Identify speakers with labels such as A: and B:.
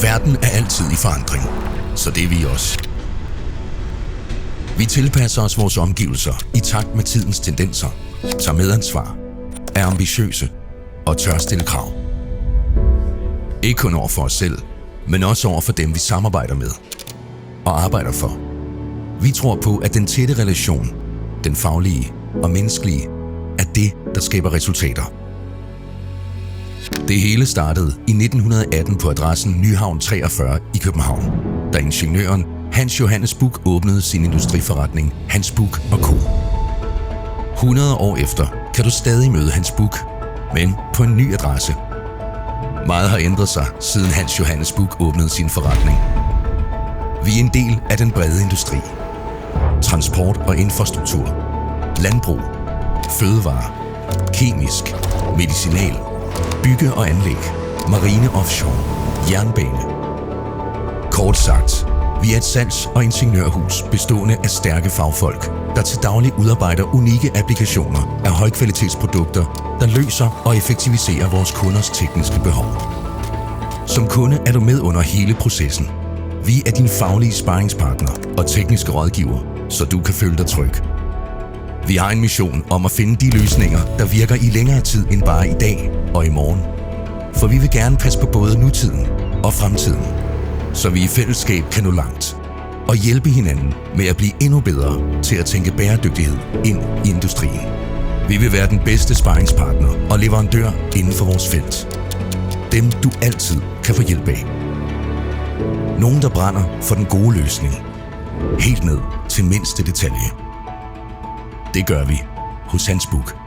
A: Verden er altid i forandring, så det er vi også. Vi tilpasser os vores omgivelser i takt med tidens tendenser, tager medansvar, er ambitiøse og tør stille krav. Ikke kun over for os selv, men også over for dem, vi samarbejder med og arbejder for. Vi tror på, at den tætte relation, den faglige og menneskelige, er det, der skaber resultater. Det hele startede i 1918 på adressen Nyhavn 43 i København, da ingeniøren Hans Johannes Buch åbnede sin industriforretning Hans Buch & Co. 100 år efter kan du stadig møde Hans Buch, men på en ny adresse. Meget har ændret sig, siden Hans Johannes Buch åbnede sin forretning. Vi er en del af den brede industri. Transport og infrastruktur, landbrug, fødevare, kemisk, medicinal, bygge og anlæg, marine offshore, jernbane. Kort sagt, vi er et salgs- og ingeniørhus bestående af stærke fagfolk, der til daglig udarbejder unikke applikationer af højkvalitetsprodukter, der løser og effektiviserer vores kunders tekniske behov. Som kunde er du med under hele processen. Vi er din faglige sparringspartner og tekniske rådgiver, så du kan føle dig tryg. Vi har en mission om at finde de løsninger, der virker i længere tid end bare i dag og i morgen. For vi vil gerne passe på både nutiden og fremtiden, så vi i fællesskab kan nå langt og hjælpe hinanden med at blive endnu bedre til at tænke bæredygtighed ind i industrien. Vi vil være den bedste sparringspartner og leverandør inden for vores felt. Dem du altid kan få hjælp af. Nogen, der brænder for den gode løsning. Helt ned til mindste detalje. Det gør vi hos Hans Buch.